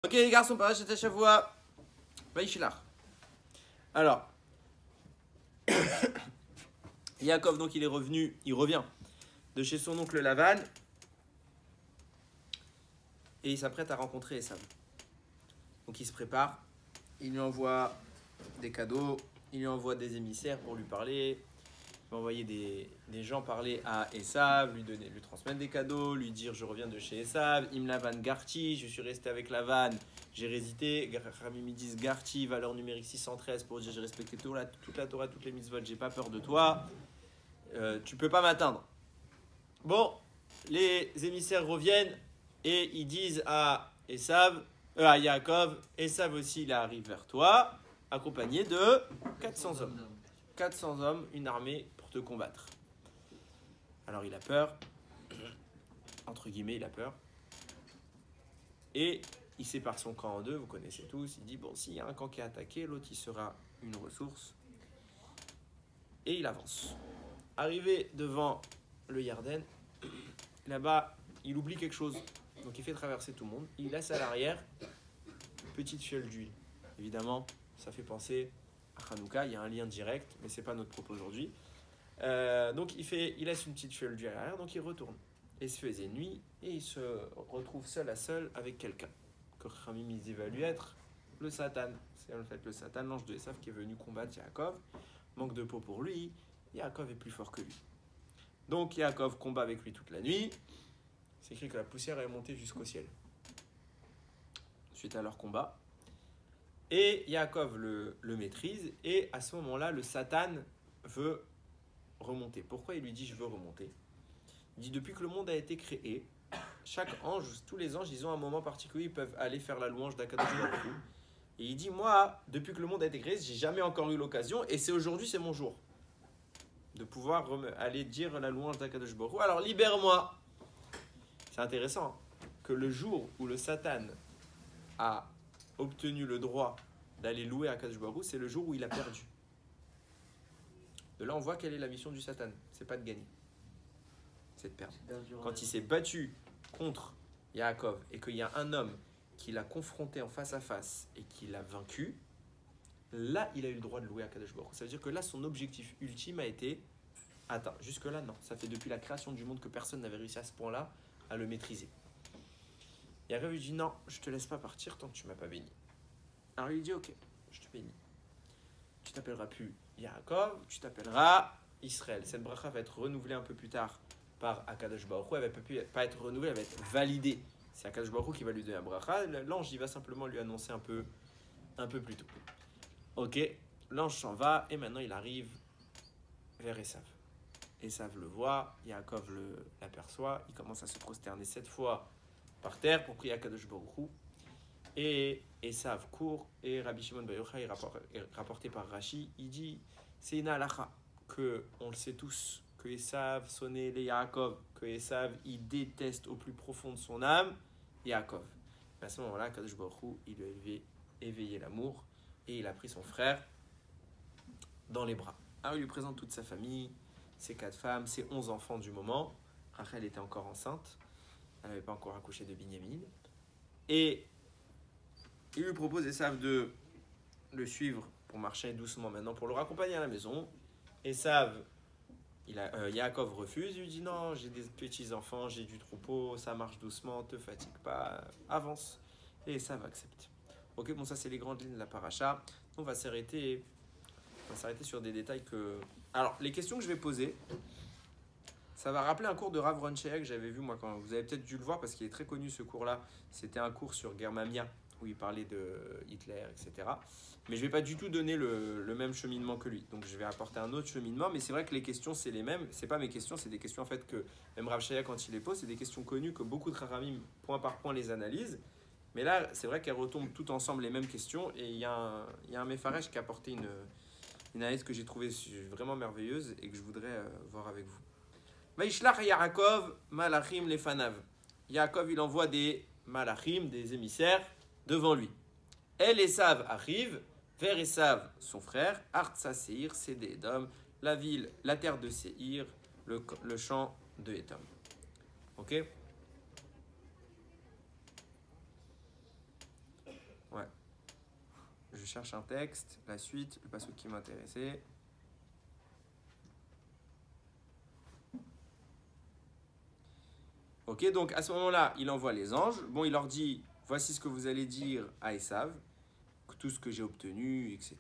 Ok les garçons, parachat Shavua, Vaishilach. Alors, Yaakov donc il est revenu, il revient de chez son oncle Lavan et il s'apprête à rencontrer Esav. Donc il se prépare, il lui envoie des cadeaux, il lui envoie des émissaires pour lui parler, il va envoyer des gens parler à Esav, lui transmettre des cadeaux, lui dire je reviens de chez Esav, Im Lavan Garti, je suis resté avec Lavan, j'ai résisté, Ramim disent Garti, valeur numérique 613 pour dire j'ai respecté toute la Torah, toutes les mitzvot, j'ai pas peur de toi, tu peux pas m'atteindre. Bon, les émissaires reviennent et ils disent à à Yaakov, Esav aussi il arrive vers toi, accompagné de 400 hommes. 400 hommes, une armée pour te combattre. Alors il a peur, entre guillemets il a peur, et il sépare son camp en deux, vous connaissez tous, il dit bon s'il y a un camp qui est attaqué, l'autre il sera une ressource, et il avance. Arrivé devant le Yarden, là-bas il oublie quelque chose, donc il fait traverser tout le monde, il laisse à l'arrière une petite fiole d'huile. Évidemment, ça fait penser à Hanouka, il y a un lien direct, mais ce n'est pas notre propos aujourd'hui. Donc il laisse une petite fiole d'huile à l'arrière, donc il retourne. Et il se faisait nuit, et il se retrouve seul à seul avec quelqu'un, que Khamim ils évaluent être le Satan. C'est en fait le Satan, l'ange de Esav qui est venu combattre Yaakov. Manque de peau pour lui, Yaakov est plus fort que lui. Donc Yaakov combat avec lui toute la nuit. C'est écrit que la poussière est montée jusqu'au ciel. Suite à leur combat. Et Yaakov le maîtrise, et à ce moment-là, le Satan veut remonter. Pourquoi il lui dit « je veux remonter » ? Il dit « depuis que le monde a été créé, chaque ange, tous les anges, ils ont un moment particulier, ils peuvent aller faire la louange d'Akadosh Baruch Hu. Et il dit « moi, depuis que le monde a été créé, j'ai jamais encore eu l'occasion, et c'est aujourd'hui, c'est mon jour, de pouvoir aller dire la louange d'Akadosh Baruch Hu. Alors libère-moi » C'est intéressant que le jour où le Satan a obtenu le droit d'aller louer Akadosh Baruch Hu, c'est le jour où il a perdu. De là, on voit quelle est la mission du Satan. C'est pas de gagner, c'est de perdre. Quand il s'est battu contre Yaakov et qu'il y a un homme qui l'a confronté en face à face et qui l'a vaincu, là, il a eu le droit de louer Akadosh Baruch Hu. Ça veut dire que là, son objectif ultime a été atteint. Jusque-là, non. Ça fait depuis la création du monde que personne n'avait réussi à ce point-là à le maîtriser. Yaakov lui dit non, je te laisse pas partir tant que tu m'as pas béni. Alors il dit ok, je te bénis. Tu t'appelleras plus Yaakov, tu t'appelleras Israël. Cette bracha va être renouvelée un peu plus tard par Akadosh Baruch Hu. Elle va pas être renouvelée, elle va être validée. C'est Akadosh Baruch Hu qui va lui donner la bracha. L'ange il va simplement lui annoncer un peu plus tôt. Ok, l'ange s'en va et maintenant il arrive vers Esav. Esav le voit, Yaakov l'aperçoit, il commence à se prosterner 7 fois par terre pour prier à Kadosh Baruch Hu. Et Esav court, et Rabbi Shimon Bar Yochai, rapporté par Rashi, il dit, c'est une halakha, que on le sait tous, que Esav sonnait les Yaakov, que Esav il déteste au plus profond de son âme Yaakov. À ce moment-là, Kadosh Baruch Hu, il lui a éveillé l'amour, et il a pris son frère dans les bras. Alors il lui présente toute sa famille, ses 4 femmes, ses 11 enfants du moment. Rachel était encore enceinte, elle n'avait pas encore accouché de Binyamin. Et il lui propose Esav de le suivre pour marcher doucement maintenant, pour le raccompagner à la maison. Esav, Yaakov refuse, il lui dit non, j'ai des petits enfants, j'ai du troupeau, ça marche doucement, te fatigue pas, avance. Et Esav accepte. Ok, bon ça c'est les grandes lignes de la paracha. On va s'arrêter sur des détails que... Alors, les questions que je vais poser, ça va rappeler un cours de Rav Ron Shea que j'avais vu moi quand vous avez peut-être dû le voir parce qu'il est très connu ce cours-là. C'était un cours sur Germania où il parlait de Hitler, etc. Mais je ne vais pas du tout donner le même cheminement que lui. Donc je vais apporter un autre cheminement, mais c'est vrai que les questions c'est les mêmes. C'est pas mes questions, c'est des questions en fait que même Rav Shea quand il les pose, c'est des questions connues que beaucoup de Chachamim point par point les analysent. Mais là, c'est vrai qu'elles retombent toutes ensemble les mêmes questions et il y a un Mefaresh qui a apporté une analyse que j'ai trouvée vraiment merveilleuse et que je voudrais voir avec vous. Vaishlach Yaakov malachim lefanav. Yaakov, il envoie des malachim, des émissaires, devant lui. El Esav arrive vers Esav, son frère, Artsa Seir, c'est d'Édom, la ville, la terre de Seir, le champ de Édom. Ok ? je cherche un texte, la suite, le passage qui m'intéressait. Ok, donc à ce moment-là, il envoie les anges. Bon, il leur dit, voici ce que vous allez dire à Esav, tout ce que j'ai obtenu, etc.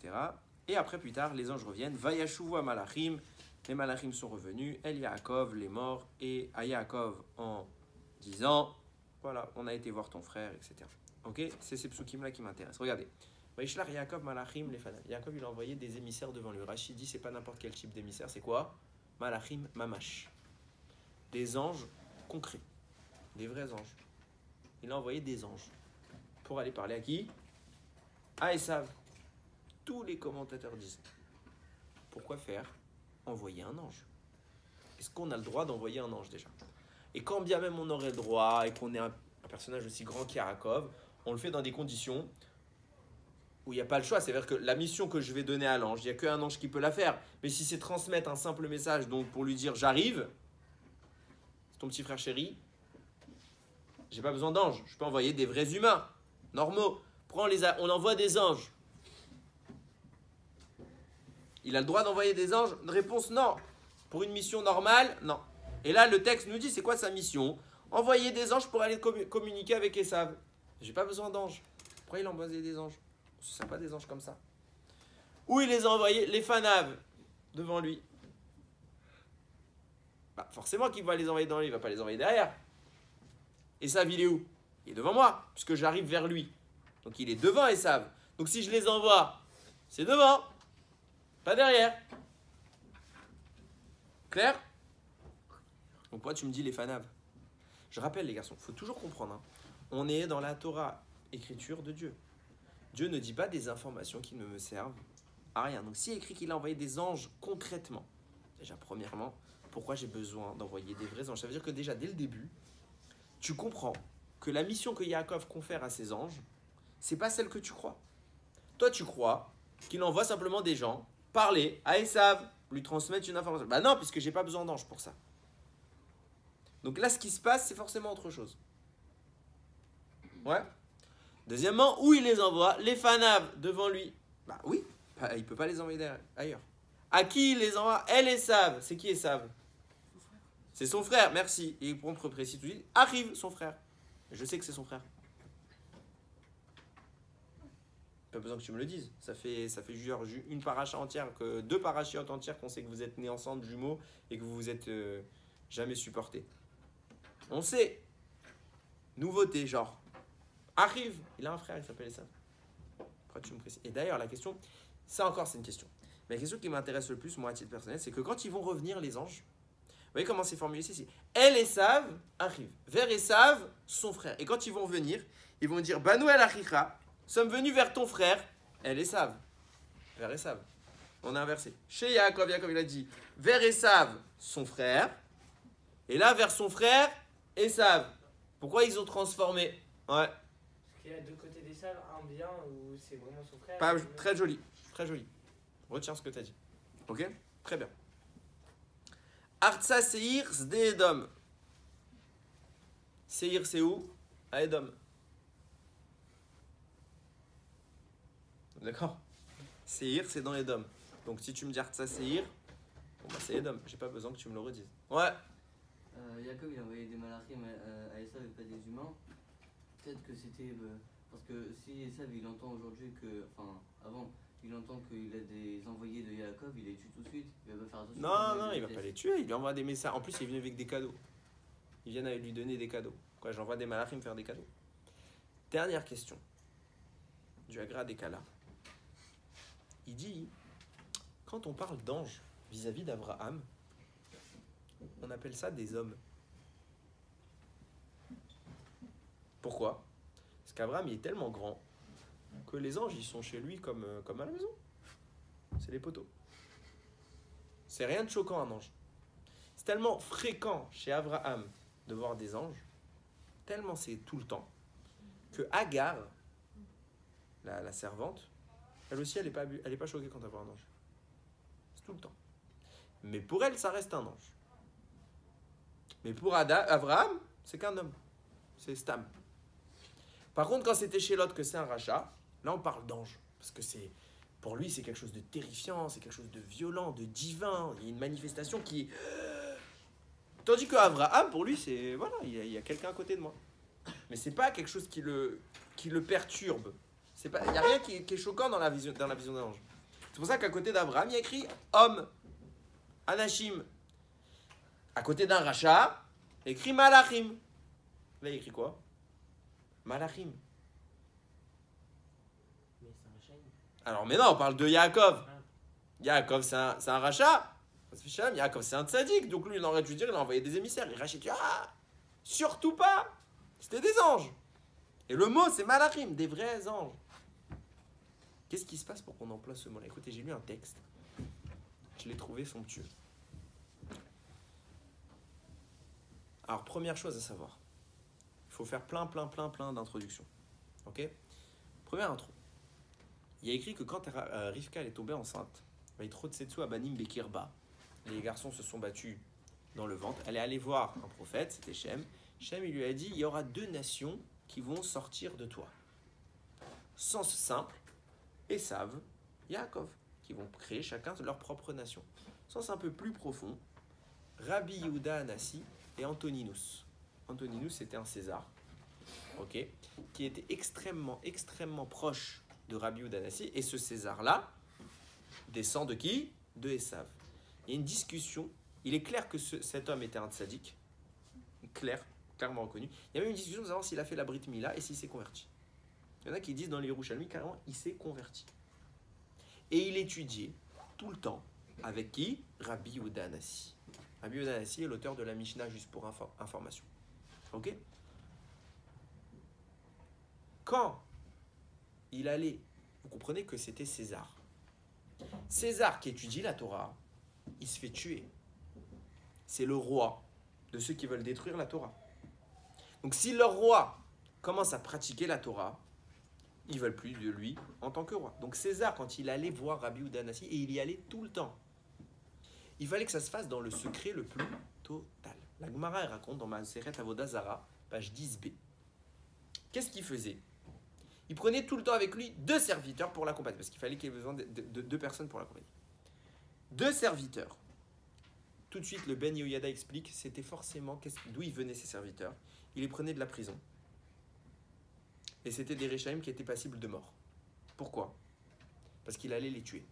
Et après, plus tard, les anges reviennent. Vayashuvu malachim, les malachim sont revenus. El Yaakov, les morts, et à Yaakov en disant, voilà, on a été voir ton frère, etc. Ok, c'est ces psukim-là qui m'intéressent. Regardez. Vaishlach Yaakov malachim les fanam. Yaakov, il a envoyé des émissaires devant lui. Rashi dit, c'est pas n'importe quel type d'émissaire, c'est quoi? Malachim mamash. Des anges concrets. Des vrais anges. Il a envoyé des anges. Pour aller parler à qui? À Esav. Tous les commentateurs disent. Pourquoi faire? Envoyer un ange. Est-ce qu'on a le droit d'envoyer un ange déjà? Et quand bien même on aurait le droit et qu'on est un personnage aussi grand qu'Yaakov, on le fait dans des conditions où il n'y a pas le choix. C'est-à-dire que la mission que je vais donner à l'ange, il n'y a qu'un ange qui peut la faire. Mais si c'est transmettre un simple message, donc pour lui dire j'arrive, c'est ton petit frère chéri, j'ai pas besoin d'anges. Je peux envoyer des vrais humains, normaux. On envoie des anges. Il a le droit d'envoyer des anges? Réponse non. Pour une mission normale, non. Et là, le texte nous dit c'est quoi sa mission? Envoyer des anges pour aller communiquer avec Esav. J'ai pas besoin d'anges. Pourquoi il a envoyé des anges? Ce ne sont pas des anges comme ça. Où il les a envoyés? Les fanaves devant lui. Bah, forcément qu'il va les envoyer devant lui, il ne va pas les envoyer derrière. Esav, il est où? Il est devant moi, puisque j'arrive vers lui. Donc il est devant Esav. Donc si je les envoie, c'est devant, pas derrière. Clair? Donc pourquoi tu me dis les fanaves? Je rappelle les garçons, il faut toujours comprendre. Hein. On est dans la Torah, écriture de Dieu. Dieu ne dit pas des informations qui ne me servent à rien. Donc s'il écrit qu'il a envoyé des anges concrètement, déjà premièrement, pourquoi j'ai besoin d'envoyer des vrais anges? Ça veut dire que déjà dès le début, tu comprends que la mission que Yaakov confère à ses anges, c'est pas celle que tu crois. Toi tu crois qu'il envoie simplement des gens parler à Esav, lui transmettre une information. Bah non, puisque j'ai pas besoin d'anges pour ça. Donc là ce qui se passe, c'est forcément autre chose. Ouais. Deuxièmement, où il les envoie? Les fanaves devant lui. Bah oui, il ne peut pas les envoyer ailleurs. À qui il les envoie? Elle Esav. C'est qui Esav? C'est son frère, merci. Et il prend précis tout de suite. Arrive, son frère. Je sais que c'est son frère. Pas besoin que tu me le dises. Ça fait une paracha entière, deux parachiotes entières qu'on sait que vous êtes nés ensemble, jumeaux, et que vous vous êtes jamais supportés. On sait. Nouveauté, genre. Arrive, il a un frère, il s'appelle Esav. Pourquoi tu me précises? Et d'ailleurs, la question, ça encore, c'est une question. Mais la question qui m'intéresse le plus, moi, à titre personnel, c'est que quand ils vont revenir, les anges, vous voyez comment c'est formulé ici? Elle, Esav, arrive. Vers Esav, son frère. Et quand ils vont venir, ils vont dire Banu el Achicha, sommes venus vers ton frère, elle, Esav. Vers Esav. On a inversé. Chez Yaakov, il a dit vers Esav, son frère. Et là, vers son frère, Esav. Pourquoi ils ont transformé? Ouais. Il y a deux côtés des salles, un bien où c'est vraiment son frère. Pas, très joli, très joli. Retiens ce que tu as dit. Ok? Très bien. Artsa Seir Sde Edom. Seir, c'est où? À Edom. D'accord? Seir, c'est dans Edom. Donc si tu me dis Artsa Seir, bon bah c'est Edom. J'ai pas besoin que tu me le redises. Ouais. Yaakov, il a envoyé des malachim à Esav et pas des humains. Peut-être que c'était. Parce que si Esav il entend aujourd'hui que. Enfin, avant, il entend qu'il a des envoyés de Yaakov, il les tue tout de suite. Il va pas faire attention. Non, il va pas les tuer. Il lui envoie des messages. En plus, il vient avec des cadeaux. Ils viennent lui donner des cadeaux. Quoi, j'envoie des malachim faire des cadeaux. Dernière question. Du Agra des Kala. Il dit quand on parle d'anges vis-à-vis d'Abraham, on appelle ça des hommes. Pourquoi? Parce qu'Abraham il est tellement grand que les anges ils sont chez lui comme à la maison. C'est les poteaux. C'est rien de choquant un ange. C'est tellement fréquent chez Abraham de voir des anges, tellement c'est tout le temps, que Agar, la servante, elle aussi elle est pas choquée quand elle voit un ange. C'est tout le temps. Mais pour elle ça reste un ange. Mais pour Abraham, c'est qu'un homme. C'est Stam. Par contre, quand c'était chez l'autre que c'est un rachat, là on parle d'ange. Parce que pour lui, c'est quelque chose de terrifiant, c'est quelque chose de violent, de divin. Il y a une manifestation qui... Tandis que Abraham, pour lui, c'est... Voilà, il y a quelqu'un à côté de moi. Mais c'est pas quelque chose qui le perturbe. Il n'y a rien qui est choquant dans la vision d'un ange. C'est pour ça qu'à côté d'Abraham, il y a écrit homme, Anashim. À côté d'un rachat, il y a écrit Malachim. Là, il y a écrit quoi? Malachim. Mais c'est un chêne. Alors, mais non, on parle de Yaakov. Yaakov, c'est un rachat. Yaakov, c'est un tzaddik. Donc, lui, il aurait dû dire, il a envoyé des émissaires. Il rachète. Ah, surtout pas. C'était des anges. Et le mot, c'est Malachim, des vrais anges. Qu'est-ce qui se passe pour qu'on emploie ce mot-là? Écoutez, j'ai lu un texte. Je l'ai trouvé somptueux. Alors, première chose à savoir. Il faut faire plein d'introductions. Ok? Première intro. Il y a écrit que quand Rivka est tombée enceinte, Vaïtrotsetsu Abanim Bekirba, les garçons se sont battus dans le ventre. Elle est allée voir un prophète, c'était Shem. Shem, il lui a dit, il y aura 2 nations qui vont sortir de toi. Sens simple, Esav, Yaakov, qui vont créer chacun leur propre nation. Sens un peu plus profond, Rabbi Yehuda Anassi et Antoninus. Antoninus, c'était un César, ok, qui était extrêmement proche de Rabbi Yehuda Anassi. Et ce César-là descend de qui? De Esav. Il y a une discussion. Il est clair que cet homme était un tzaddik, clairement reconnu. Il y a même une discussion de savoir s'il a fait la Brit Mila et s'il s'est converti. Il y en a qui disent dans les Yerushalmi, carrément, il s'est converti. Et il étudiait tout le temps avec qui? Rabbi Yehuda Anassi. Rabbi Yehuda Anassi est l'auteur de la Mishnah, juste pour information. Ok? Quand il allait, vous comprenez que c'était César. César qui étudie la Torah, il se fait tuer. C'est le roi de ceux qui veulent détruire la Torah. Donc si leur roi commence à pratiquer la Torah, ils veulent plus de lui en tant que roi. Donc César, quand il allait voir Rabbi Yehuda Anassi, et il y allait tout le temps, il fallait que ça se fasse dans le secret le plus total. La Gemara, elle raconte dans Maseret Avodah Zara, page 10b. Qu'est-ce qu'il faisait? Il prenait tout le temps avec lui 2 serviteurs pour l'accompagner, parce qu'il fallait qu'il ait besoin de 2 personnes pour l'accompagner. 2 serviteurs. Tout de suite, le Ben Yehoyada explique, c'était forcément d'où ils venaient ces serviteurs. Il les prenait de la prison. Et c'était des Réchaïm qui étaient passibles de mort. Pourquoi? Parce qu'il allait les tuer.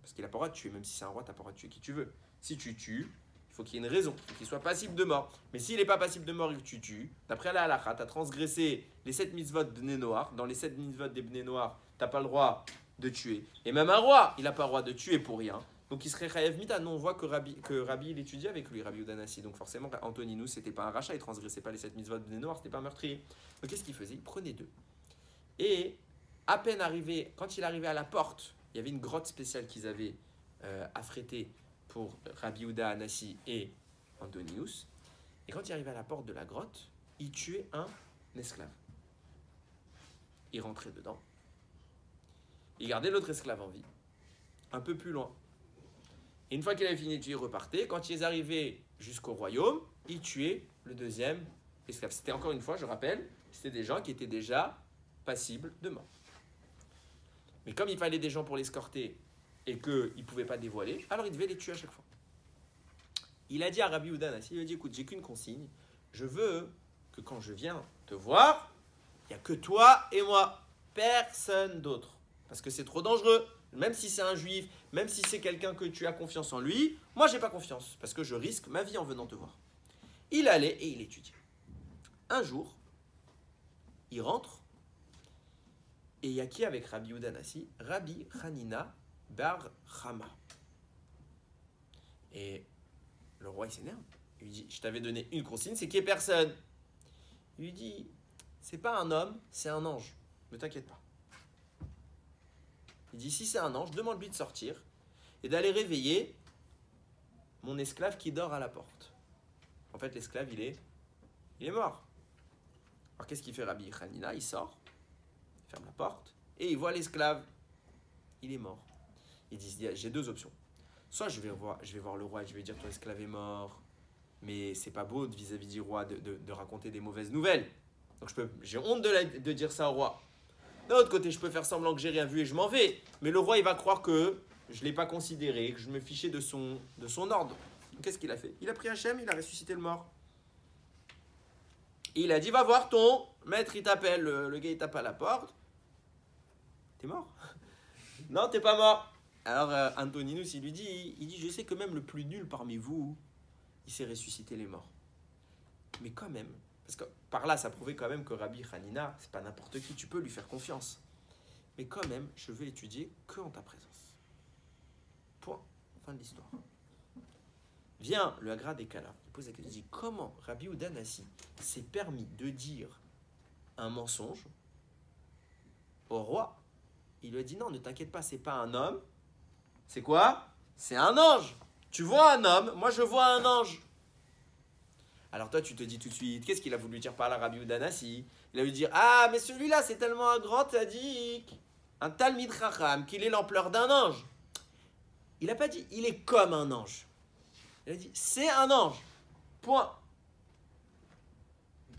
Parce qu'il n'a pas le droit de tuer, même si c'est un roi, tu n'as pas le droit de tuer qui tu veux. Si tu tues, il faut qu'il y ait une raison, il faut qu'il soit passible de mort. Mais s'il n'est pas passible de mort et que tu tues, d'après la halakha, tu as transgressé les 7 mitzvot de Bnei Noach. Dans les 7 mitzvot des Bnei Noach, tu n'as pas le droit de tuer. Et même un roi, il n'a pas le droit de tuer pour rien. Donc il serait chayav mita. Nous on voit que Rabbi il étudiait avec lui, Rabbi Yehuda Anassi. Donc forcément, Antoninus, c'était pas un rachat, il transgressait pas les 7 mitzvot de Bnei Noach, c'était pas un meurtrier. Donc qu'est-ce qu'il faisait? Il prenait 2. Et à peine arrivé, quand il arrivait à la porte, il y avait une grotte spéciale qu'ils avaient affrétée pour Rabbi Yehuda Anassi et Antoninus. Et quand il arrivait à la porte de la grotte, il tuait un esclave. Il rentrait dedans. Il gardait l'autre esclave en vie, un peu plus loin. Et une fois qu'il avait fini de tuer, il repartait. Quand ils arrivaient jusqu'au royaume, il tuait le 2e esclave. C'était encore une fois, je rappelle, c'était des gens qui étaient déjà passibles de mort. Mais comme il fallait des gens pour l'escorter et qu'il ne pouvait pas dévoiler, alors il devait les tuer à chaque fois. Il a dit à Rabbi Yehuda Anassi, il a dit, écoute, j'ai qu'une consigne, je veux que quand je viens te voir, il n'y a que toi et moi, personne d'autre. Parce que c'est trop dangereux, même si c'est un juif, même si c'est quelqu'un que tu as confiance en lui, moi j'ai pas confiance, parce que je risque ma vie en venant te voir. Il allait et il étudiait. Un jour, il rentre, et il y a qui avec Rabbi Yehuda Anassi? Rabbi Hanina bar Chama. Et le roi il s'énerve, il lui dit, je t'avais donné une consigne, c'est qu'il n'y ait personne. Il lui dit, c'est pas un homme, c'est un ange, ne t'inquiète pas. Il dit, si c'est un ange, demande-lui de sortir et d'aller réveiller mon esclave qui dort à la porte. En fait, l'esclave, il est mort. Alors, qu'est-ce qu'il fait Rabbi Hanina? Il sort, il ferme la porte et il voit l'esclave. Il est mort. Il dit, j'ai 2 options. Soit je vais voir le roi et je vais dire, ton esclave est mort, mais c'est pas beau vis-à-vis du roi de raconter des mauvaises nouvelles. Donc, j'ai honte de dire ça au roi. D'un autre côté, je peux faire semblant que j'ai rien vu et je m'en vais. Mais le roi, il va croire que je ne l'ai pas considéré, que je me fichais de son ordre. Qu'est-ce qu'il a fait? Il a pris Hachem, il a ressuscité le mort. Et il a dit, va voir ton maître, il t'appelle. Le gars, il tape à la porte. T'es mort? Non, t'es pas mort. Alors Antoninus, il dit, je sais que même le plus nul parmi vous, il sait ressusciter les morts. Mais quand même, parce que par là, ça prouvait quand même que Rabbi Hanina, c'est pas n'importe qui, tu peux lui faire confiance. Mais quand même, je veux étudier que en ta présence. Point. Fin de l'histoire. Vient le Hagra des Kala. Il pose la question, il dit, comment Rabbi Yehuda Nassi s'est permis de dire un mensonge au roi? Il lui a dit, non, ne t'inquiète pas, c'est pas un homme. C'est quoi? C'est un ange. Tu vois un homme, moi je vois un ange. Alors toi, tu te dis tout de suite, qu'est-ce qu'il a voulu dire par là, Rabbi Yehuda Nassi? Il a voulu dire, ah, mais celui-là, c'est tellement un grand tzaddik, un Talmid Chacham, qu'il est l'ampleur d'un ange. Il n'a pas dit, il est comme un ange. Il a dit, c'est un ange. Point.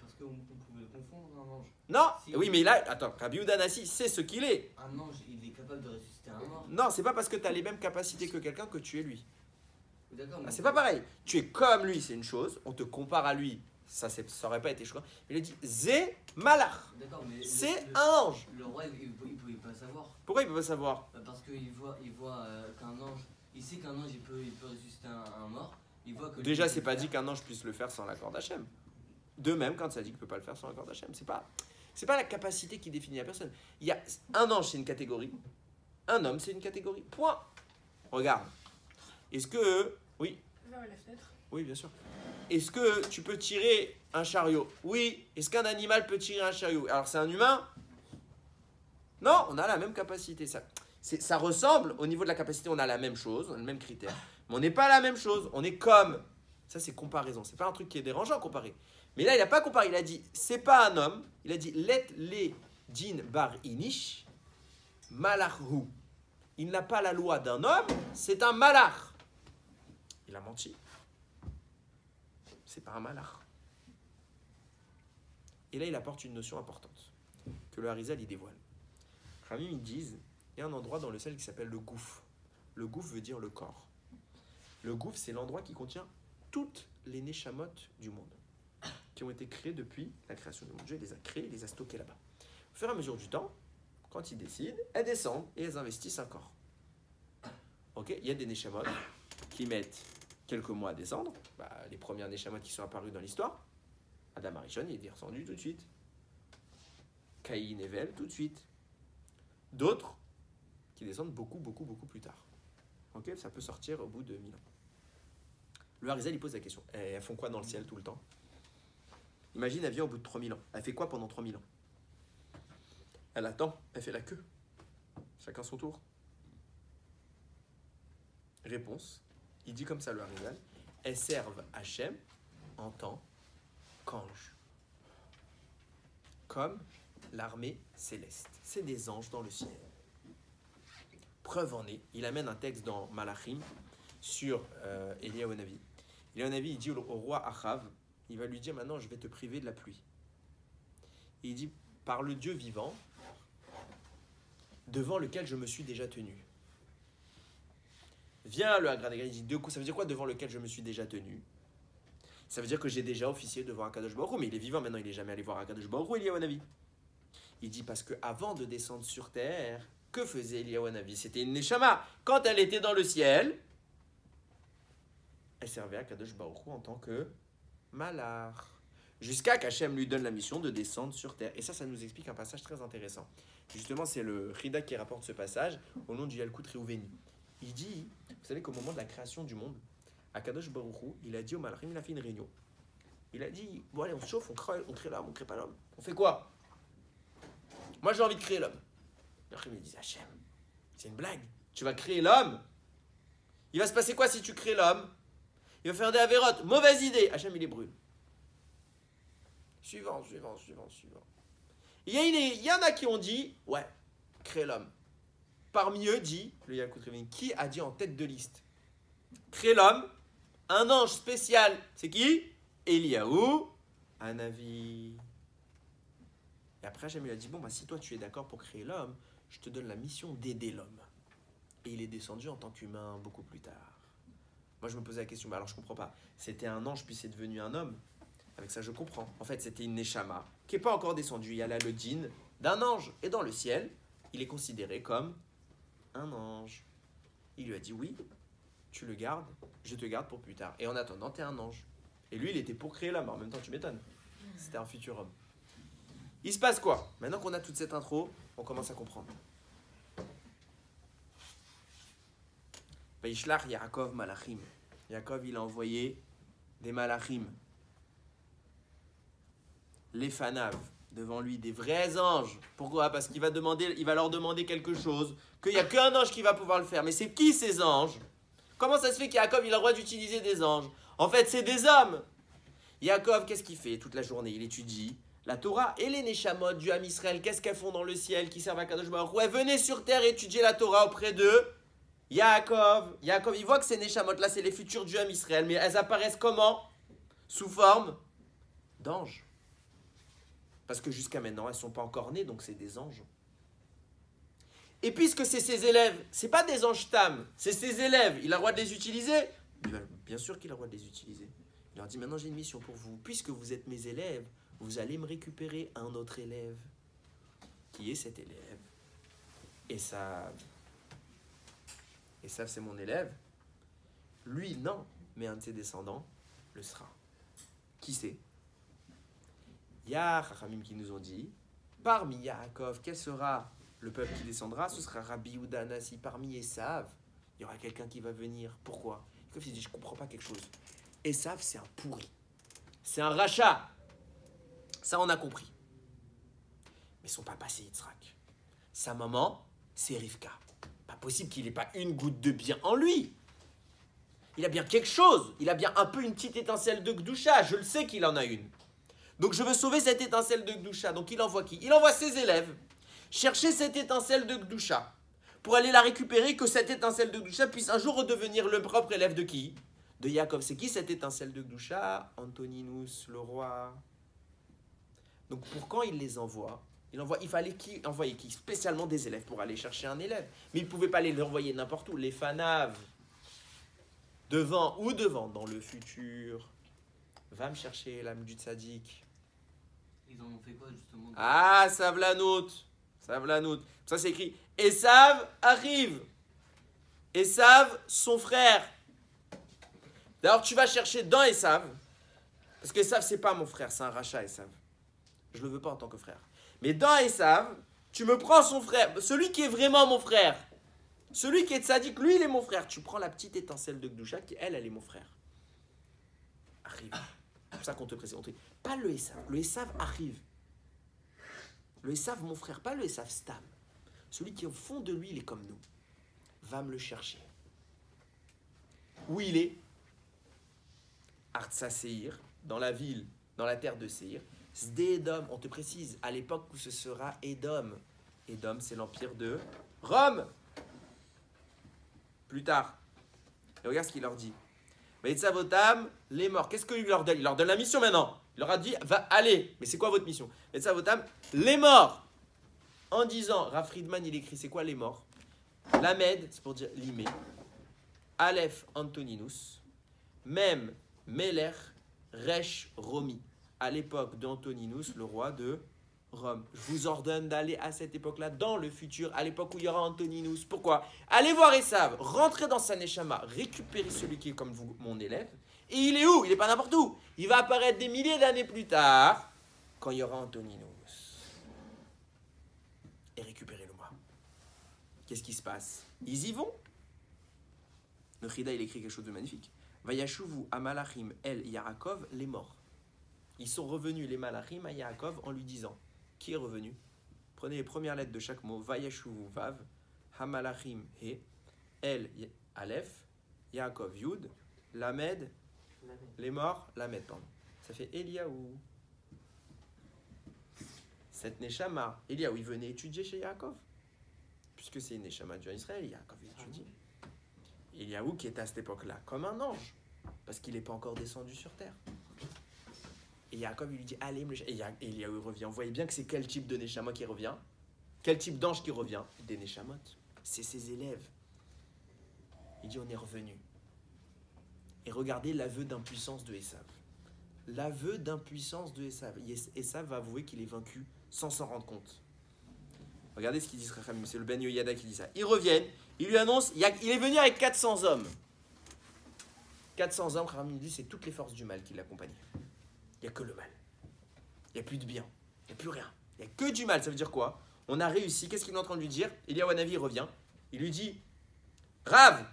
Parce qu'on pouvait le confondre, un ange. Non, Si. oui, mais là, attends, Rabbi Yehuda Nassi, c'est ce qu'il est. Un ange, il est capable de ressusciter un mort. Non, c'est pas parce que tu as les mêmes capacités que quelqu'un que tu es lui. D'accord, Ah, c'est pas pareil. Tu es comme lui, c'est une chose. On te compare à lui, ça aurait pas été choix. Il a dit, Zé Malach. D'accord, mais C'est un ange. Le roi, il pouvait pas savoir. Pourquoi il peut pas savoir? Parce qu'il voit qu'un ange, il sait qu'un ange, il peut ressusciter un mort. Il voit que Déjà, c'est pas dit qu'un ange puisse le faire sans l'accord d'Hachem. De même, quand ça dit qu'il peut pas le faire sans l'accord d'Hachem, c'est pas la capacité qui définit la personne. Il y a un ange, c'est une catégorie. Un homme, c'est une catégorie. Point. Regarde. Est-ce que oui, Vers la fenêtre. oui, bien sûr. Est-ce que tu peux tirer un chariot? Oui. Est-ce qu'un animal peut tirer un chariot? Alors, c'est un humain? Non, on a la même capacité. Ça ressemble, au niveau de la capacité, on a la même chose, on a le même critère. Mais on n'est pas la même chose. On est comme. Ça, c'est comparaison. C'est pas un truc qui est dérangeant, comparer. Mais là, il n'a pas comparé. Il a dit, c'est pas un homme. Il a dit, let les din bar inish malarhu. Il n'a pas la loi d'un homme, c'est un malach. Il a menti. C'est pas un malach. Et là, il apporte une notion importante que le Harizal y dévoile. Ramim, ils disent, il y a un endroit dans le ciel qui s'appelle le gouffre. Le gouffre veut dire le corps. Le gouffre, c'est l'endroit qui contient toutes les neshamot du monde, qui ont été créées depuis la création du monde. Dieu les a créées, il les a stockées là-bas. Au fur et à mesure du temps, quand ils décident, elles descendent et elles investissent un corps. Ok, il y a des neshamot qui mettent quelques mois à descendre. Les premières neshamot qui sont apparues dans l'histoire, Adam Arishon, il est descendu tout de suite. Caïn et Vel, tout de suite. D'autres qui descendent beaucoup plus tard. Ok, ça peut sortir au bout de 1000 ans. Le Harizal, il pose la question, elles font quoi dans le ciel tout le temps? Imagine, elle vient au bout de 3000 ans. Elle fait quoi pendant 3000 ans? Elle attend, elle fait la queue. Chacun son tour. Réponse, il dit comme ça le Harizal, elles servent Hachem en tant qu'anges. Comme l'armée céleste. C'est des anges dans le ciel. Preuve en est, il amène un texte dans Malachim sur Eliyahu Navi. Eliyahu Navi, il dit au roi Achav, il va lui dire maintenant je vais te priver de la pluie. Et il dit par le Dieu vivant devant lequel je me suis déjà tenu. Viens le Hagra Degra, il dit deux coups, ça veut dire quoi devant lequel je me suis déjà tenu? Ça veut dire que j'ai déjà officié devant Akadosh Baruch Hu, mais il est vivant maintenant, il n'est jamais allé voir Akadosh Baruch Hu, Eliyahu Navi. Il dit parce que avant de descendre sur terre, que faisait Eliyahu Navi? C'était une neshama. Quand elle était dans le ciel, elle servait à Kadosh Baruch Hu en tant que malach. Jusqu'à qu'Hachem lui donne la mission de descendre sur terre. Et ça nous explique un passage très intéressant. Justement, c'est le Rida qui rapporte ce passage au nom du Yalkut Reuveni. Il dit, vous savez qu'au moment de la création du monde, Akadosh Baruch Hu, il a dit au malachim, il a fait une réunion. Il a dit, bon allez, on se chauffe, on crée l'homme, on crée pas l'homme. On fait quoi? Moi j'ai envie de créer l'homme. Malachim, il dit, Hachem, c'est une blague. Tu vas créer l'homme? Il va se passer quoi si tu crées l'homme? Il va faire des avérotes. Mauvaise idée. Hachem, il les brûle. Suivant. Il y en a qui ont dit, ouais, crée l'homme. Parmi eux, dit le Yalkut Reuveni, qui a dit en tête de liste? Crée l'homme, un ange spécial. C'est qui? Eliyahu Hanavi. Et après, Hachem lui a dit, bon, bah, si toi tu es d'accord pour créer l'homme, je te donne la mission d'aider l'homme. Et il est descendu en tant qu'humain beaucoup plus tard. Moi, je me posais la question, bah alors je comprends pas. C'était un ange, puis c'est devenu un homme. Avec ça, je comprends. En fait, c'était une Neshama qui n'est pas encore descendue. Il y a là le djinn d'un ange. Et dans le ciel, il est considéré comme un ange. Il lui a dit, oui, tu le gardes, je te garde pour plus tard. Et en attendant, tu es un ange. Et lui, il était pour créer l'homme. En même temps, tu m'étonnes. C'était un futur homme. Il se passe quoi? Maintenant qu'on a toute cette intro, on commence à comprendre. Vaishlach Yaakov Malachim. Yaakov, il a envoyé des Malachim. Les Fanav, devant lui, des vrais anges. Pourquoi? Parce qu'il va leur demander quelque chose, qu'il n'y a qu'un ange qui va pouvoir le faire. Mais c'est qui ces anges? Comment ça se fait qu'Yaakov, il a le droit d'utiliser des anges? En fait, c'est des hommes. Yaakov, qu'est-ce qu'il fait toute la journée? Il étudie la Torah et les Neshamot du Ham Israël. Qu'est-ce qu'elles font dans le ciel qui servent à Kadosh Baruch Hu? Ouais, venez sur terre étudier la Torah auprès d'eux. Yaakov, il voit que ces Neshamot là, c'est les futurs du Ham Israël. Mais elles apparaissent comment? Sous forme d'anges. Parce que jusqu'à maintenant, elles ne sont pas encore nées, donc c'est des anges. Et puisque c'est ses élèves, ce n'est pas des anges tam, c'est ses élèves, il a le droit de les utiliser? Bien sûr qu'il a le droit de les utiliser. Il leur dit, maintenant j'ai une mission pour vous. Puisque vous êtes mes élèves, vous allez me récupérer un autre élève. Qui est cet élève? Esav. Esav, c'est mon élève. Lui, non, mais un de ses descendants le sera. Qui c'est? Il y a Chachamim qui nous ont dit, parmi Yaakov, quel sera le peuple qui descendra? Ce sera Rabbi Yehuda Hanassi. Parmi Esav, il y aura quelqu'un qui va venir. Pourquoi? Yaakov, il dit, je ne comprends pas quelque chose. Esav, c'est un pourri. C'est un rachat. Ça, on a compris. Mais son papa, c'est Yitzhak. Sa maman, c'est Rivka. Pas possible qu'il n'ait pas une goutte de bien en lui. Il a bien quelque chose. Il a bien un peu une petite étincelle de Gdusha. Je le sais qu'il en a une. Donc je veux sauver cette étincelle de Gdusha. Donc il envoie qui? Il envoie ses élèves chercher cette étincelle de Gdusha pour aller la récupérer, que cette étincelle de Gdusha puisse un jour redevenir le propre élève de qui? De Yaakov. C'est qui cette étincelle de Gdusha? Antoninus, le roi. Donc pour quand il les envoie? Il fallait envoyer qui? Spécialement des élèves pour aller chercher un élève. Mais il ne pouvait pas les envoyer n'importe où. Les Fanav, devant, dans le futur. Va me chercher l'âme du tzaddik. Ils en ont fait quoi justement? Ah, Savlanout. Ça c'est écrit. Esav arrive. Esav, son frère. D'ailleurs, tu vas chercher dans Esav. Parce que Esav, c'est pas mon frère, c'est un rachat, Esav. Je le veux pas en tant que frère. Mais dans Esav, tu me prends son frère. Celui qui est vraiment mon frère. Celui qui est tzaddik, lui, il est mon frère. Tu prends la petite étincelle de Gdusha qui, elle est mon frère. Arrive. C'est pour ça qu'on te présente. Pas le Esav. Le Esav arrive. Le Esav, mon frère, pas le Esav Stam. Celui qui, au fond de lui, il est comme nous. Va me le chercher. Où il est? Artsa Seir, dans la ville, dans la terre de Seir. Sde Edom, on te précise, à l'époque où ce sera Edom. Edom, c'est l'empire de Rome. Plus tard. Et regarde ce qu'il leur dit. Vetzavotam, les morts. Qu'est-ce qu'il leur donne? Il leur donne la mission maintenant. Il leur a dit, va, allez. Mais c'est quoi votre mission? Vetzavotam, les morts. En disant, Rav Friedman, il écrit, c'est quoi les morts? Lamed, c'est pour dire limé. Aleph, Antoninus. Mem, Meler, Resh, Romi. À l'époque d'Antoninus, le roi de Rome. Je vous ordonne d'aller à cette époque-là, dans le futur, à l'époque où il y aura Antoninus. Pourquoi? Allez voir Esav, rentrez dans sa Neshama, récupérez celui qui est comme vous, mon élève. Et il est où? Il n'est pas n'importe où. Il va apparaître des milliers d'années plus tard, quand il y aura Antoninus. Et récupérez-le-moi. Qu'est-ce qui se passe? Ils y vont. Le Chida, il écrit quelque chose de magnifique. Vayashuvu amalachim el Yaakov, les morts. Ils sont revenus, les malachim, à Yaakov, en lui disant, qui est revenu? Prenez les premières lettres de chaque mot. Vayashuvu vav, hamalachim he, el aleph, Yaakov yud, lamed, les morts, lamed, pardon. Ça fait Eliaou. Cette Neshama, Eliaou, il venait étudier chez Yaakov. Puisque c'est une Neshama du Israël, Yaakov étudie. Eliaou qui est à cette époque-là comme un ange, parce qu'il n'est pas encore descendu sur terre. Et Yaakov, il lui dit, allez, et Eliaou revient. Vous voyez bien que c'est quel type de Neshama qui revient? Quel type d'ange qui revient? Des Neshamot. C'est ses élèves. Il dit, on est revenu. Et regardez l'aveu d'impuissance de Esav. L'aveu d'impuissance de Esav. Esav va avouer qu'il est vaincu sans s'en rendre compte. Regardez ce qu'il dit, c'est le Ben Yoyada qui dit ça. Ils reviennent, il lui annonce, il est venu avec 400 hommes. 400 hommes, Chachamim nous dit, c'est toutes les forces du mal qui l'accompagnent. Il n'y a que le mal. Il n'y a plus de bien. Il n'y a plus rien. Il n'y a que du mal. Ça veut dire quoi? On a réussi. Qu'est-ce qu'il est en train de lui dire? Eliyahu Hanavi revient. Il lui dit, Rav,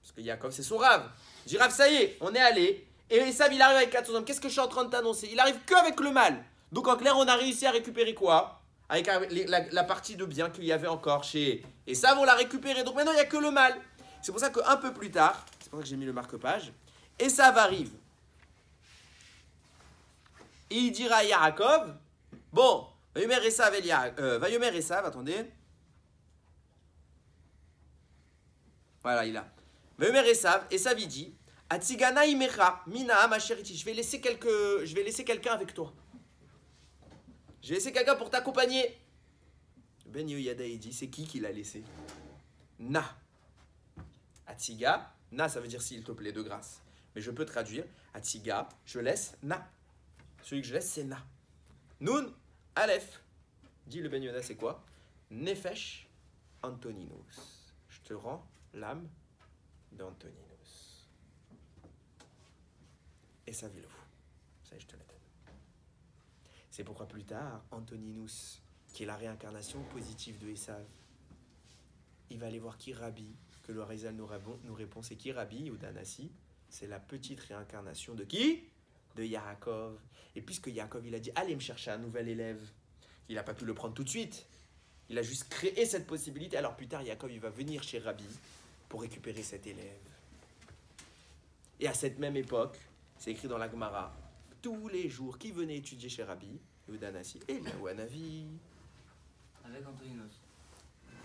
parce que Yaakov c'est son Rav. Il dit, Rav, ça y est, on est allé. Et Esav, il arrive avec 400 hommes. Qu'est-ce que je suis en train de t'annoncer? Il arrive qu'avec le mal. Donc en clair, on a réussi à récupérer quoi? Avec la partie de bien qu'il y avait encore chez Esav, on l'a récupéré. Donc maintenant, il n'y a que le mal. C'est pour ça qu'un peu plus tard, c'est pour ça que j'ai mis le marque-page, Esav arrive. Et il dira à Yaakov, bon, Vayomer Esav, attendez. Voilà, il a. Vayomer Esav, Esav il dit, Atzigana imecha, mina masheriti, je vais laisser quelqu'un avec toi. Je vais laisser quelqu'un pour t'accompagner. Ben Yoyada il dit, c'est qui l'a laissé? Na. Atziga, na ça veut dire s'il te plaît de grâce. Mais je peux traduire, Atziga, je laisse na. Celui que je laisse c'est na. Nun, Aleph. Dit le Ben Yoda c'est quoi? Nefesh Antoninus. Je te rends l'âme d'Antoninus. Et ça vit-le vous. Ça je te la donne. C'est pourquoi plus tard, Antoninus, qui est la réincarnation positive de Esav, il va aller voir qui Rabbi, que le Harizal nous répond, c'est qui Rabbi ou Danassi? C'est la petite réincarnation de qui? De Yaakov. Et puisque Yaakov, il a dit, allez me chercher un nouvel élève, il n'a pas pu le prendre tout de suite. Il a juste créé cette possibilité. Alors plus tard, Yaakov, il va venir chez Rabbi pour récupérer cet élève. Et à cette même époque, c'est écrit dans la Gemara, tous les jours, qui venait étudier chez Rabbi, Yehuda Hanassi, et Eliyahu Hanavi. Avec Antoninus.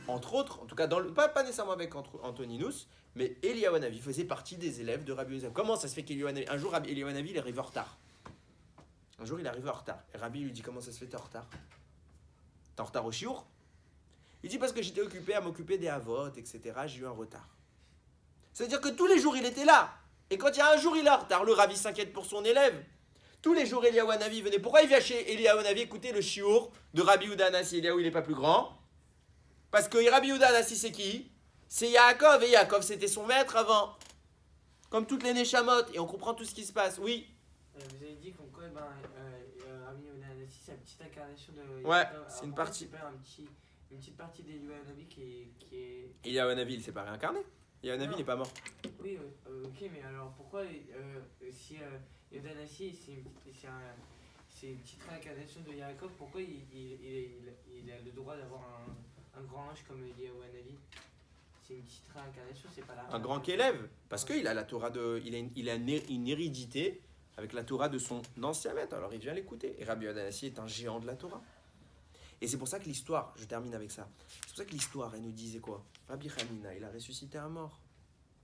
Entre autres, en tout cas, pas nécessairement avec Antoninus, mais Eliyahu Hanavi faisait partie des élèves de Rabbi Yosef. Comment ça se fait qu'Eliyahu Hanavi, un jour, Eliyahu Hanavi, il est arrivé en retard. Un jour, il est arrivé en retard. Et Rabbi lui dit, comment ça se fait, t'es en retard? T'es en retard au chiour? Il dit, parce que j'étais occupé à m'occuper des avots, etc. J'ai eu un retard. Ça veut dire que tous les jours, il était là. Et quand il y a un jour, il est en retard, le Rabbi s'inquiète pour son élève. Tous les jours, Eliyahu Hanavi venait. Pourquoi il vient chez Eliyahu Hanavi écouter le chiour de Rabbi Yehuda Hanassi? Eliyahu, il n'est pas plus grand. Parce que Rabbi Yehuda Hanassi, c'est qui? C'est Yaakov. Et Yaakov, c'était son maître avant. Comme toutes les Neshamot. Et on comprend tout ce qui se passe. Oui. Vous avez dit qu'on connaît Rabbi Yehuda Hanassi, c'est la petite incarnation de. Ouais, c'est une partie. Une petite partie d'Eliyahu Hanavi qui est. Eliyahu Hanavi, il ne s'est pas réincarné. Eliyahu Hanavi n'est pas mort. Oui, ok, mais alors pourquoi si Yehuda Hanassi c'est une petite réincarnation de Yaakov, pourquoi il a le droit d'avoir un grand ange comme Eliyahu Hanavi? C'est une petite réincarnation, c'est pas la. Un grand qu'élève, parce qu'il a la Torah il a une hérédité avec la Torah de son ancien maître. Alors il vient l'écouter. Et Rabbi Yehuda Hanassi est un géant de la Torah. Et c'est pour ça que l'histoire, je termine avec ça. C'est pour ça que l'histoire, elle nous disait quoi? Rabbi Hanina, il a ressuscité un mort.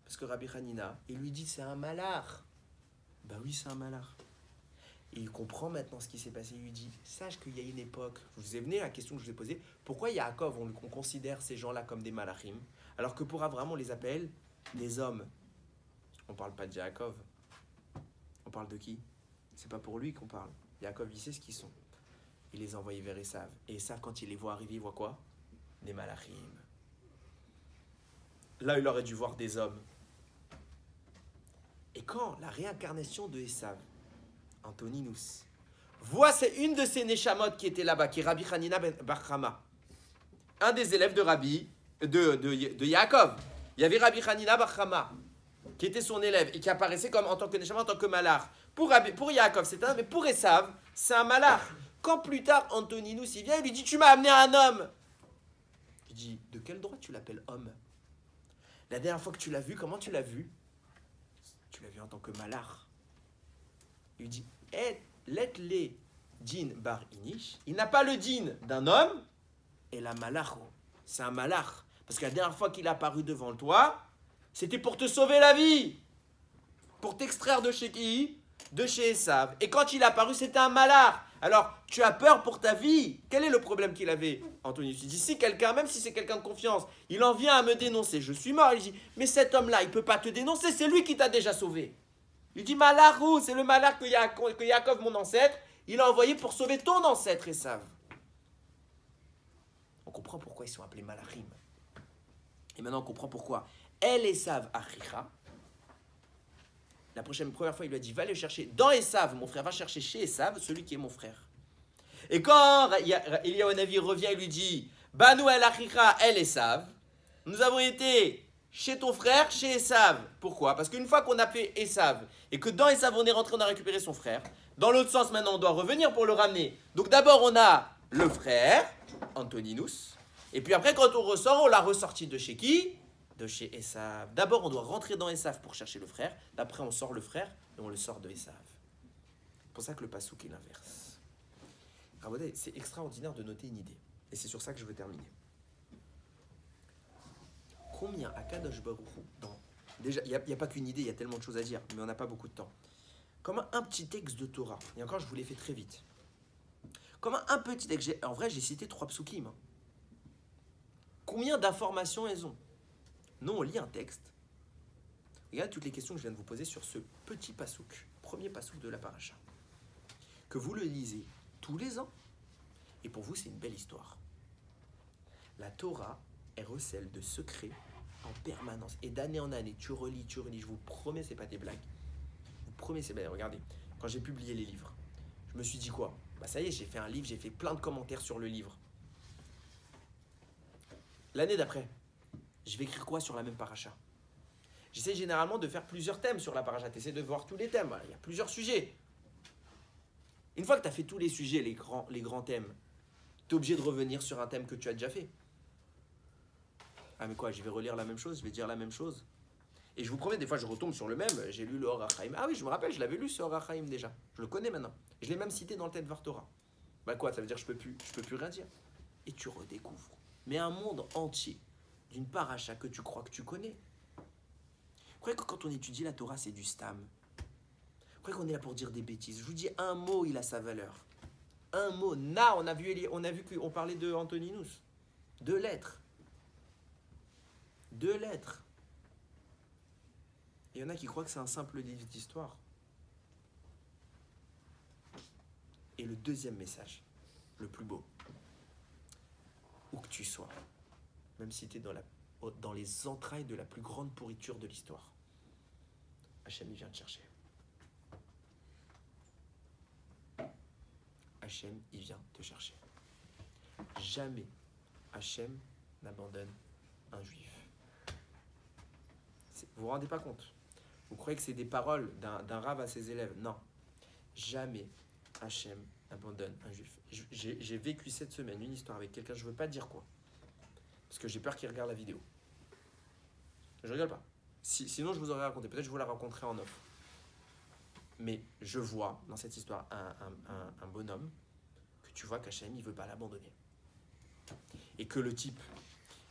Parce que Rabbi Hanina, il lui dit c'est un malach. Ben oui, c'est un malach. Et il comprend maintenant ce qui s'est passé. Il lui dit, sache qu'il y a une époque, vous avez venu à la question que je vous ai posée, pourquoi Yaakov, on considère ces gens-là comme des malachim, alors que pour Abraham, on les appelle des hommes. On ne parle pas de Yaakov. On parle de qui? C'est pas pour lui qu'on parle. Yaakov, il sait ce qu'ils sont. Il les a envoyés vers Esav. Et Esav, quand il les voit arriver, il voit quoi? Des malachim. Là, il aurait dû voir des hommes. Et quand la réincarnation de Esav, Antoninus, voit c'est une de ces Neshamot qui était là-bas, qui est Rabbi Hanina ben Bar Chama, un des élèves de Rabbi, de Yaakov. Il y avait Rabbi Hanina Bar Chama, qui était son élève et qui apparaissait comme en tant que Neshama, en tant que malach. Pour Yaakov, c'est un, mais pour Esav, c'est un malach. Quand plus tard Antoninus il vient, il lui dit, tu m'as amené un homme. Il dit, de quel droit tu l'appelles homme? La dernière fois que tu l'as vu, comment tu l'as vu? Tu l'as vu en tant que malach. Il lui dit, let les din bar inish. Il n'a pas le din d'un homme, et la malach, c'est un malach. Parce que la dernière fois qu'il est apparu devant toi, c'était pour te sauver la vie. Pour t'extraire de chez qui? de chez Esav. Et quand il est apparu, c'était un malard. Alors, tu as peur pour ta vie. Quel est le problème qu'il avait, Anthony? Il dit, si quelqu'un, même si c'est quelqu'un de confiance, il en vient à me dénoncer, je suis mort. Il dit, mais cet homme-là, il ne peut pas te dénoncer, c'est lui qui t'a déjà sauvé. Il dit, Malarou, c'est le malard que Yaakov, mon ancêtre, il a envoyé pour sauver ton ancêtre, Esav. On comprend pourquoi ils sont appelés malachim. Et maintenant, on comprend pourquoi. El Esav Achicha. La première fois, il lui a dit, va le chercher dans Esav, mon frère, va chercher chez Esav, celui qui est mon frère. Et quand Eliyahu Hanavi revient et lui dit, Banu el Achicha el Esav, nous avons été chez ton frère, chez Esav. Pourquoi? Parce qu'une fois qu'on a fait Esav, et que dans Esav on est rentré, on a récupéré son frère, dans l'autre sens, maintenant, on doit revenir pour le ramener. Donc d'abord, on a le frère, Antoninus, et puis après, quand on ressort, on l'a ressorti de chez qui? De chez Esav. D'abord, on doit rentrer dans Esav pour chercher le frère. D'après, on sort le frère et on le sort de Esav. C'est pour ça que le pasouk est l'inverse. C'est extraordinaire de noter une idée. Et c'est sur ça que je veux terminer. Combien Akadosh Baruch Hu, déjà, il n'y a pas qu'une idée, il y a tellement de choses à dire, mais on n'a pas beaucoup de temps. Comme un petit texte de Torah. Et encore, je vous l'ai fait très vite. Comme un petit texte. En vrai, j'ai cité 3 psukim. Combien d'informations elles ont? Non, on lit un texte. Regardez toutes les questions que je viens de vous poser sur ce petit pasouk, premier pasouk de la paracha. Que vous le lisez tous les ans. Et pour vous, c'est une belle histoire. La Torah, elle recèle de secrets en permanence. Et d'année en année, tu relis. Je vous promets, c'est pas des blagues. Je vous promets, c'est bien. Regardez, quand j'ai publié les livres, je me suis dit quoi? Bah ça y est, j'ai fait un livre, j'ai fait plein de commentaires sur le livre. L'année d'après, je vais écrire quoi sur la même paracha? J'essaie généralement de faire plusieurs thèmes sur la paracha. Tu essaies de voir tous les thèmes. Voilà, il y a plusieurs sujets. Une fois que tu as fait tous les sujets, les grands thèmes, tu es obligé de revenir sur un thème que tu as déjà fait. Ah mais quoi, je vais relire la même chose, je vais dire la même chose. Et je vous promets, des fois je retombe sur le même. J'ai lu le Or HaChaim. Ah oui, je me rappelle, je l'avais lu ce Or HaChaim déjà. Je le connais maintenant. Je l'ai même cité dans le Tête Vartora. Bah quoi, ça veut dire que je peux plus rien dire. Et tu redécouvres. Mais un monde entier d'une paracha que tu crois que tu connais. Vous croyez que quand on étudie la Torah, c'est du stam? Vous croyez qu'on est là pour dire des bêtises? Je vous dis, un mot, il a sa valeur. Un mot. On a vu qu'on parlait de Antoninus. 2 lettres. 2 lettres. Il y en a qui croient que c'est un simple livre d'histoire. Et le deuxième message, le plus beau, où que tu sois, même si tu es dans les entrailles de la plus grande pourriture de l'histoire, Hachem, il vient te chercher. Hachem, il vient te chercher. Jamais Hachem n'abandonne un juif. Vous vous rendez pas compte? Vous croyez que c'est des paroles d'un rave à ses élèves? Non. Jamais Hachem n'abandonne un juif. J'ai vécu cette semaine une histoire avec quelqu'un, je ne veux pas dire quoi. Parce que j'ai peur qu'il regarde la vidéo. Je rigole pas. Sinon, je vous aurais raconté. Peut-être que je vous la raconterai en off. Mais je vois dans cette histoire un bonhomme que tu vois qu'Hachem, il ne veut pas l'abandonner. Et que le type,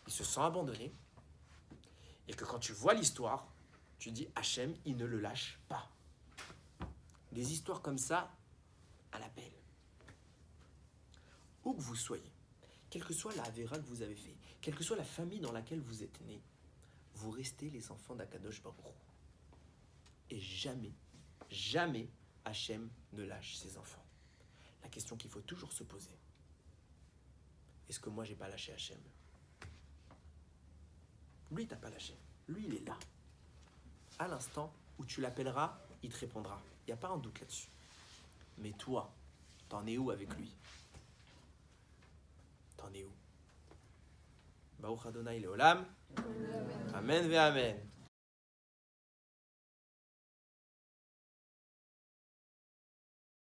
il se sent abandonné. Et que quand tu vois l'histoire, tu dis Hachem, il ne le lâche pas. Des histoires comme ça, à l'appel. Où que vous soyez, quelle que soit la avéra que vous avez fait, quelle que soit la famille dans laquelle vous êtes né, vous restez les enfants d'Akadosh Baruch Hu. Et jamais, jamais Hachem ne lâche ses enfants. La question qu'il faut toujours se poser, est-ce que moi j'ai pas lâché Hachem? Lui, t'as pas lâché. Lui, il est là. À l'instant où tu l'appelleras, il te répondra. Il n'y a pas un doute là-dessus. Mais toi, t'en es où avec lui? T'en es où? Baruch Adonai Leolam. Amen ve amen.